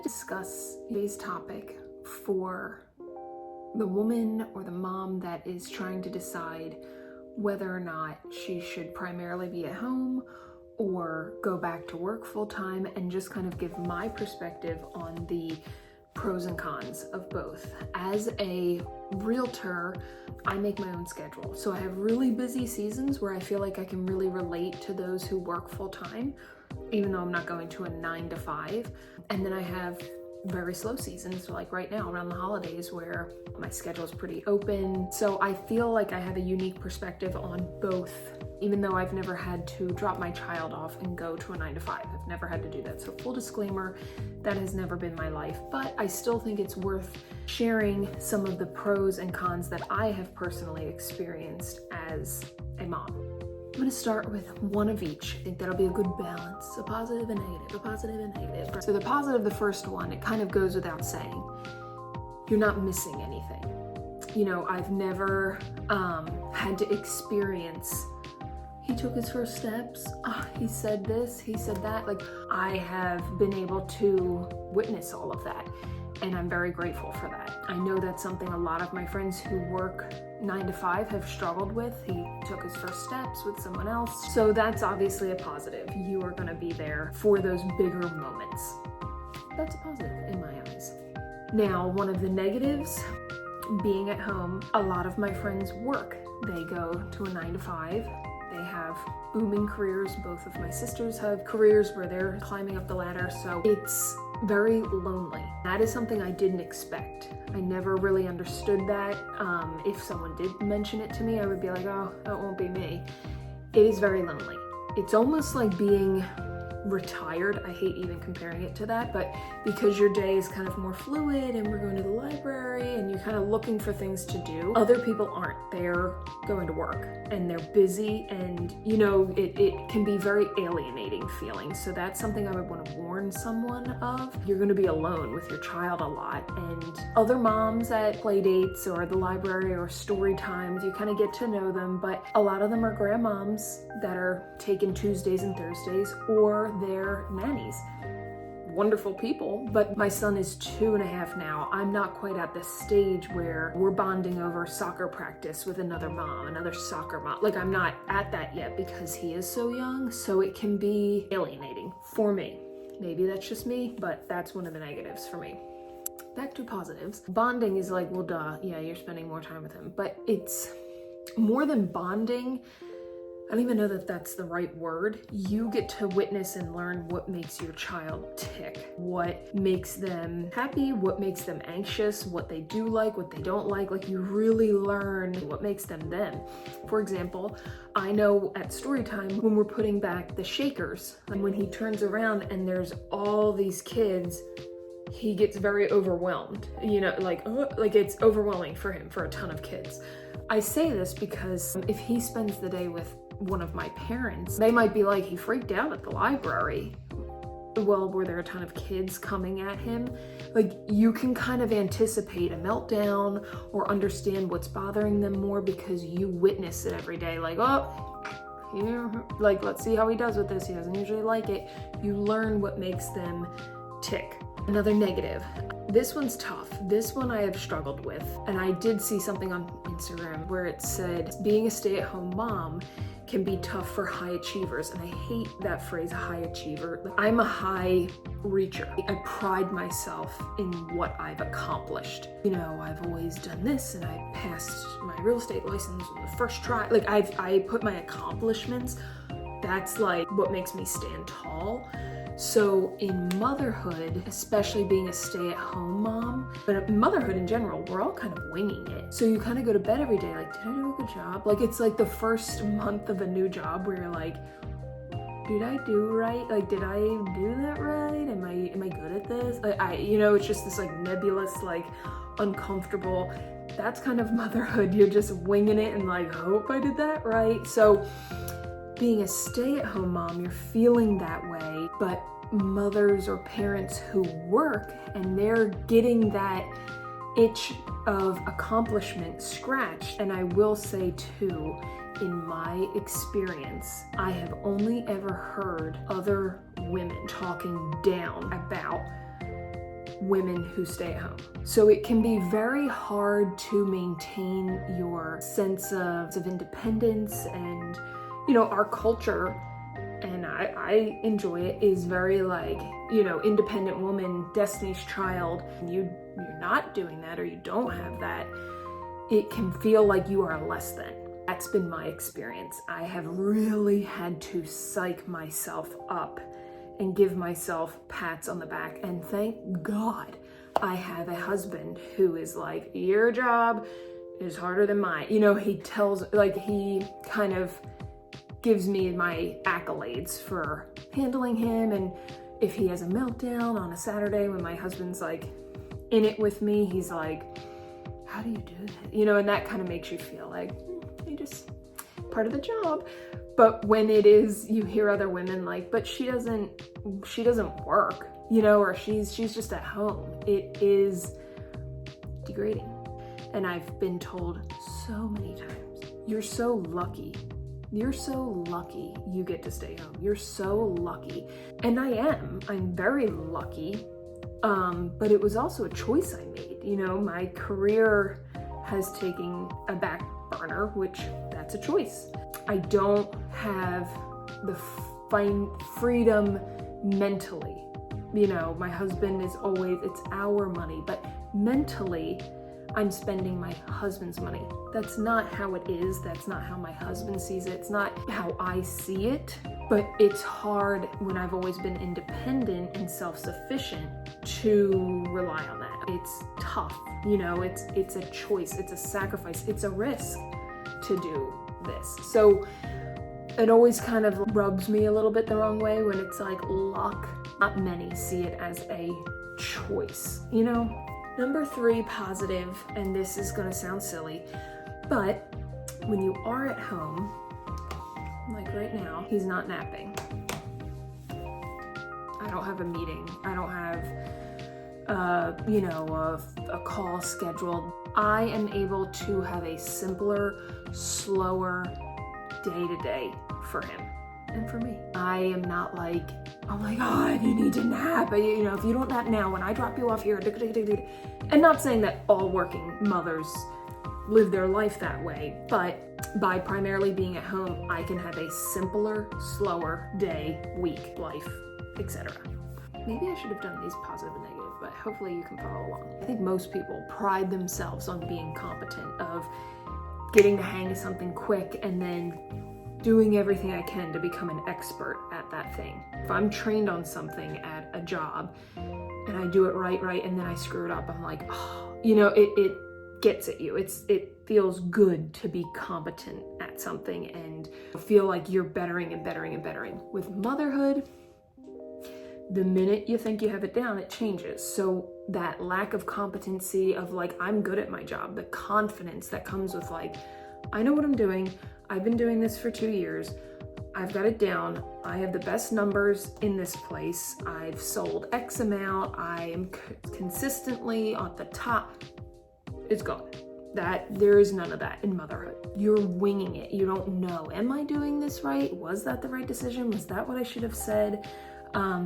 discuss today's topic for the woman or the mom that is trying to decide whether or not she should primarily be at home or go back to work full-time, and just kind of give my perspective on the pros and cons of both. As a realtor, I make my own schedule. So I have really busy seasons where I feel like I can really relate to those who work full-time, even though I'm not going to a 9 to 5. And then I have very slow seasons, like right now around the holidays, where my schedule is pretty open. So I feel like I have a unique perspective on both, even though I've never had to drop my child off and go to a 9 to 5. I've never had to do that. So full disclaimer, that has never been my life, but I still think it's worth sharing some of the pros and cons that I have personally experienced as a mom. I'm going to start with one of each. I think that'll be a good balance, a positive and negative, a positive and negative. So the positive, the first one, it kind of goes without saying, you're not missing anything. You know, I've never had to experience, he took his first steps, he said this, he said that. Like, I have been able to witness all of that, and I'm very grateful for that. I know that's something a lot of my friends who work 9 to 5 have struggled with. He took his first steps with someone else. So that's obviously a positive. You are going to be there for those bigger moments. That's a positive in my eyes. Now, one of the negatives, being at home, a lot of my friends work. They go to a 9 to 5. They have booming careers. Both of my sisters have careers where they're climbing up the ladder. So it's very lonely. That is something I didn't expect. I never really understood that. If someone did mention it to me, I would be like, oh, that won't be me. It is very lonely. It's almost like being retired. I hate even comparing it to that, but because your day is kind of more fluid and we're going to the library and you're kind of looking for things to do, other people aren't. They're going to work and they're busy, and you know, it can be very alienating feeling. So that's something I would want to warn someone of. You're going to be alone with your child a lot, and other moms at play dates or the library or story times, you kind of get to know them, but a lot of them are grandmoms that are taking Tuesdays and Thursdays, or they're nannies. Wonderful people, but my son is 2.5 now. I'm not quite at the stage where we're bonding over soccer practice with another mom, another soccer mom. Like, I'm not at that yet because he is so young, so it can be alienating for me. Maybe that's just me, but that's one of the negatives for me. Back to positives. Bonding is like, well, duh, yeah, you're spending more time with him, but it's more than bonding. I don't even know that that's the right word. You get to witness and learn what makes your child tick, what makes them happy, what makes them anxious, what they do like, what they don't like. Like, you really learn what makes them them. For example, I know at story time when we're putting back the shakers, and when he turns around and there's all these kids, he gets very overwhelmed. You know, like it's overwhelming for him, for a ton of kids. I say this because if he spends the day with one of my parents, they might be like, he freaked out at the library. Well, were there a ton of kids coming at him? Like, you can kind of anticipate a meltdown or understand what's bothering them more because you witness it every day. Like, oh, here, like, let's see how he does with this. He doesn't usually like it. You learn what makes them tick. Another negative. This one's tough. This one I have struggled with. And I did see something on Instagram where it said being a stay-at-home mom can be tough for high achievers. And I hate that phrase, high achiever. I'm a high reacher. I pride myself in what I've accomplished. You know, I've always done this, and I passed my real estate license on the first try. Like, I put my accomplishments. That's like what makes me stand tall. So in motherhood, especially being a stay-at-home mom, but motherhood in general, we're all kind of winging it. So you kind of go to bed every day like, did I do a good job? Like, it's like the first month of a new job where you're like, did I do right? Like, did I do that right? Am I good at this? You know, it's just this like nebulous, like uncomfortable. That's kind of motherhood. You're just winging it and like, hope I did that right. So being a stay-at-home mom, you're feeling that way, but mothers or parents who work and they're getting that itch of accomplishment scratched. And I will say too, in my experience, I have only ever heard other women talking down about women who stay at home. So it can be very hard to maintain your sense of independence, and our culture, and I enjoy it, is very like, independent woman, Destiny's Child. And you're not doing that, or you don't have that, it can feel like you are less than. That's been my experience. I have really had to psych myself up and give myself pats on the back. And thank God I have a husband who is like, your job is harder than mine. He kind of gives me my accolades for handling him. And if he has a meltdown on a Saturday when my husband's like in it with me, he's like, how do you do that? And that kind of makes you feel like, you just part of the job. But when it is, you hear other women like, but she doesn't work, or she's just at home. It is degrading. And I've been told so many times, you're so lucky. You're so lucky you get to stay home. You're so lucky. And I'm very lucky. But it was also a choice I made. My career has taken a back burner, which that's a choice. I don't have the freedom mentally. My husband is always, it's our money, but mentally I'm spending my husband's money. That's not how it is. That's not how my husband sees it. It's not how I see it, but it's hard when I've always been independent and self-sufficient to rely on that. It's tough, it's a choice, it's a sacrifice, it's a risk to do this. So it always kind of rubs me a little bit the wrong way when it's like luck. Not many see it as a choice, Number 3 positive, and this is gonna sound silly, but when you are at home, like right now, he's not napping. I don't have a meeting. I don't have, a call scheduled. I am able to have a simpler, slower day-to-day for him and for me. I am not like, oh my God, you need to nap. If you don't nap now, when I drop you off here, and not saying that all working mothers live their life that way, but by primarily being at home, I can have a simpler, slower day, week, life, etc. Maybe I should have done these positive and negative, but hopefully you can follow along. I think most people pride themselves on being competent, of getting the hang of something quick and then doing everything I can to become an expert at that thing. If I'm trained on something at a job and I do it right, and then I screw it up, I'm like, oh, it gets at you. It feels good to be competent at something and feel like you're bettering and bettering and bettering. With motherhood, the minute you think you have it down, it changes. So that lack of competency of like, I'm good at my job, the confidence that comes with like, I know what I'm doing. I've been doing this for 2 years. I've got it down. I have the best numbers in this place. I've sold X amount. I am consistently at the top. It's gone. There is none of that in motherhood. You're winging it. You don't know. Am I doing this right? Was that the right decision? Was that what I should have said?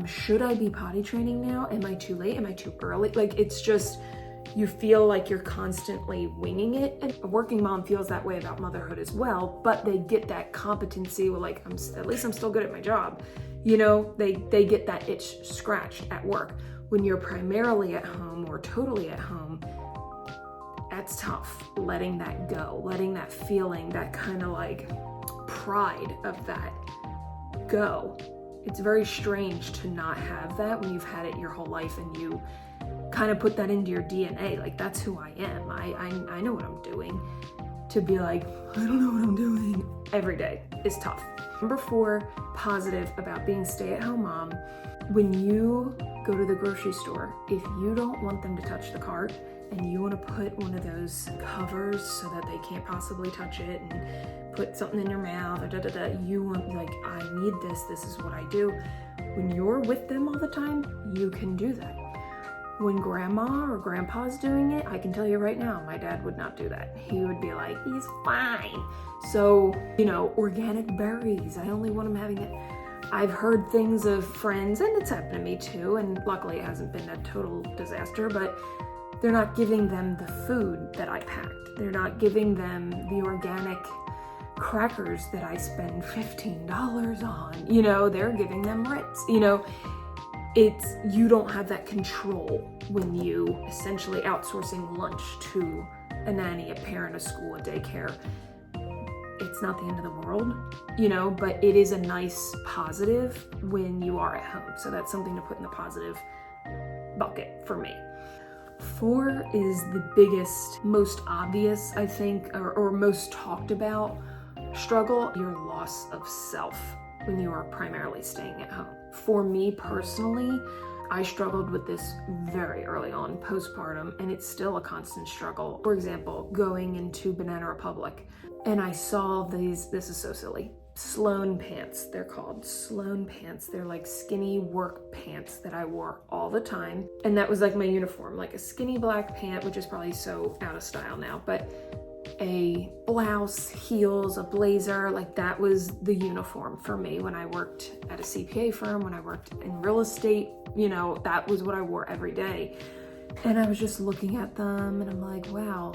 Should I be potty training now? Am I too late? Am I too early? Like, it's just, you feel like you're constantly winging it. And a working mom feels that way about motherhood as well, but they get that competency with like, at least I'm still good at my job. They get that itch scratched at work. When you're primarily at home or totally at home, that's tough. Letting that go, letting that feeling, that kind of like pride of that go. It's very strange to not have that when you've had it your whole life and you kind of put that into your DNA. Like, that's who I am. I know what I'm doing. To be like, I don't know what I'm doing every day is tough. Number 4, positive about being stay-at-home mom. When you go to the grocery store, if you don't want them to touch the cart and you want to put one of those covers so that they can't possibly touch it and put something in your mouth or you want, like, I need this is what I do. When you're with them all the time, you can do that. When grandma or grandpa's doing it, I can tell you right now, my dad would not do that. He would be like, he's fine. So, organic berries, I only want him having it. I've heard things of friends, and it's happened to me too, and luckily it hasn't been a total disaster, but they're not giving them the food that I packed. They're not giving them the organic crackers that I spend $15 on. You know, they're giving them Ritz. You know, you don't have that control when you essentially outsourcing lunch to a nanny, a parent, a school, a daycare. It's not the end of the world, you know, but it is a nice positive when you are at home. So that's something to put in the positive bucket for me. 4 is the biggest, most obvious, I think, or most talked about struggle, your loss of self when you are primarily staying at home. For me personally, I struggled with this very early on, postpartum, and it's still a constant struggle. For example, going into Banana Republic, and I saw this is so silly, Sloan pants. They're called Sloan pants. They're like skinny work pants that I wore all the time. And that was like my uniform, like a skinny black pant, which is probably so out of style now, but a blouse, heels, a blazer, like that was the uniform for me when I worked at a CPA firm, when I worked in real estate, you know, that was what I wore every day. And I was just looking at them and I'm like, wow,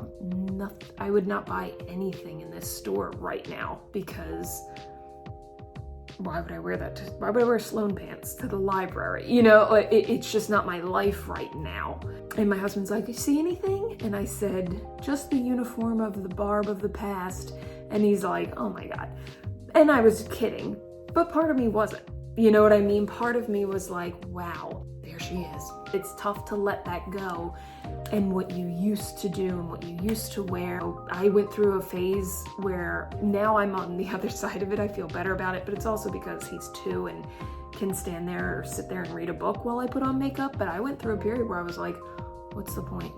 I would not buy anything in this store right now, because why would I wear that? Why would I wear Sloan pants to the library? You know, it's just not my life right now. And my husband's like, you see anything? And I said, just the uniform of the Barb of the past. And he's like, oh my God. And I was kidding, but part of me wasn't. You know what I mean? Part of me was like, wow, there she is. It's tough to let that go. And what you used to do and what you used to wear. I went through a phase where now I'm on the other side of it. I feel better about it, but it's also because he's 2 and can stand there or sit there and read a book while I put on makeup. But I went through a period where I was like, what's the point?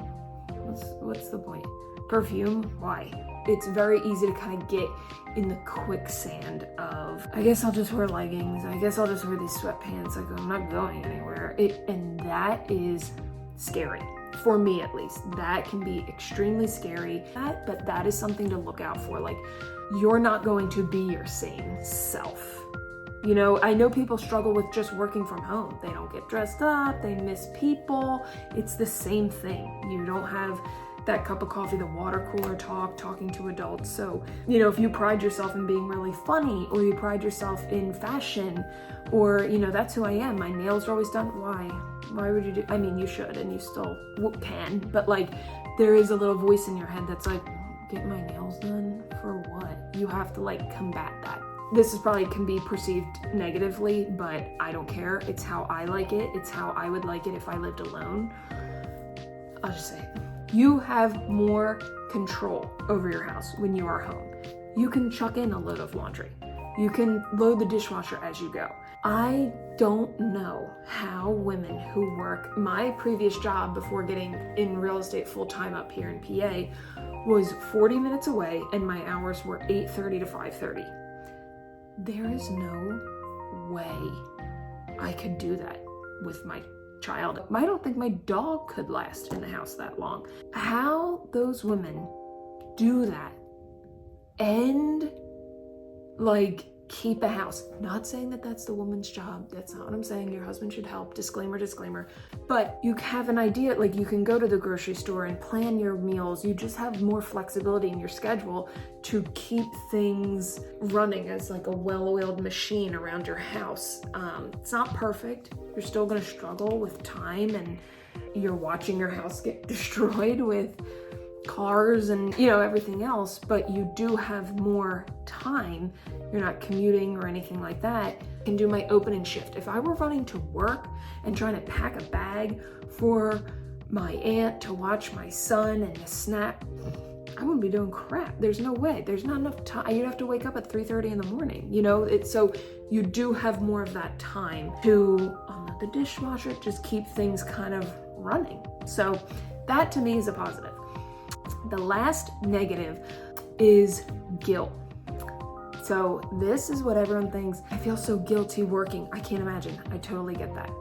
What's the point? Perfume? Why? It's very easy to kind of get in the quicksand of, I guess I'll just wear leggings. I guess I'll just wear these sweatpants. Like, I'm not going anywhere. And that is scary. For me, at least, that can be extremely scary. But that is something to look out for. Like, you're not going to be your same self. You know, I know people struggle with just working from home. They don't get dressed up. They miss people. It's the same thing. You don't have that cup of coffee, the water cooler talk, talking to adults. So, you know, if you pride yourself in being really funny, or you pride yourself in fashion, or, you know, that's who I am. My nails are always done. Why would you do? I mean, you should, and you still can, but like, there is a little voice in your head that's like, get my nails done for what? You have to like combat that. This is probably can be perceived negatively, but I don't care. It's how I like it. It's how I would like it if I lived alone. I'll just say it. You have more control over your house when you are home. You can chuck in a load of laundry. You can load the dishwasher as you go. I don't know how women who work, my previous job before getting in real estate full-time up here in PA was 40 minutes away, and my hours were 8:30 to 5:30. There is no way I could do that with my child. I don't think my dog could last in the house that long. How those women do that and like keep a house. Not saying that that's the woman's job. That's not what I'm saying. Your husband should help. Disclaimer. But you have an idea, like you can go to the grocery store and plan your meals. You just have more flexibility in your schedule to keep things running as like a well-oiled machine around your house. It's not perfect. You're still going to struggle with time, and you're watching your house get destroyed with cars and, you know, everything else, but you do have more time. You're not commuting or anything like that. I can do my opening shift. If I were running to work and trying to pack a bag for my aunt to watch my son and a snack, I wouldn't be doing crap. There's no way. There's not enough time. You'd have to wake up at 3:30 in the morning, you know? So you do have more of that time to unload the dishwasher, just keep things kind of running. So that to me is a positive. The last negative is guilt. So this is what everyone thinks. I feel so guilty working. I can't imagine. I totally get that.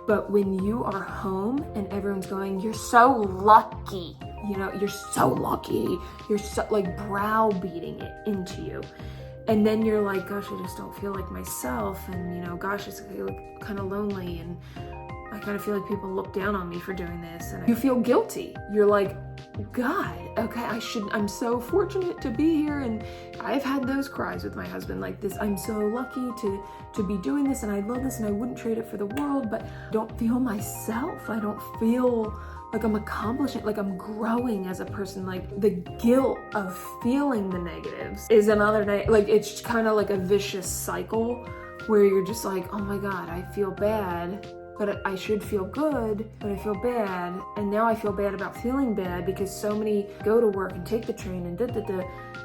But when you are home and everyone's going, you're so lucky, you know, you're so lucky. You're so like browbeating it into you. And then you're like, gosh, I just don't feel like myself. And, gosh, it's kind of lonely. And I kind of feel like people look down on me for doing this. And you feel guilty. You're like, God, okay, I'm so fortunate to be here. And I've had those cries with my husband like this. I'm so lucky to be doing this, and I love this, and I wouldn't trade it for the world, but I don't feel myself. I don't feel like I'm accomplishing, like I'm growing as a person. Like the guilt of feeling the negatives is another like it's kind of like a vicious cycle where you're just like, oh my God, I feel bad, but I should feel good, but I feel bad. And now I feel bad about feeling bad because so many go to work and take the train and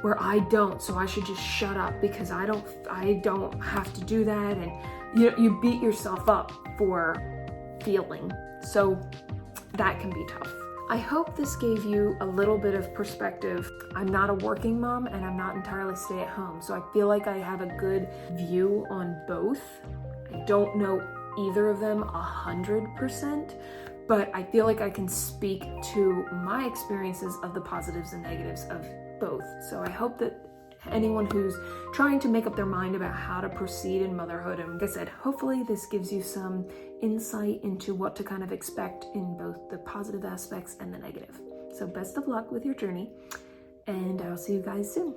where I don't. So I should just shut up because I don't have to do that. And you beat yourself up for feeling. So that can be tough. I hope this gave you a little bit of perspective. I'm not a working mom and I'm not entirely stay at home. So I feel like I have a good view on both. I don't know either of them 100%, but I feel like I can speak to my experiences of the positives and negatives of both. So I hope that anyone who's trying to make up their mind about how to proceed in motherhood, and like I said, hopefully this gives you some insight into what to kind of expect in both the positive aspects and the negative. So best of luck with your journey, and I'll see you guys soon.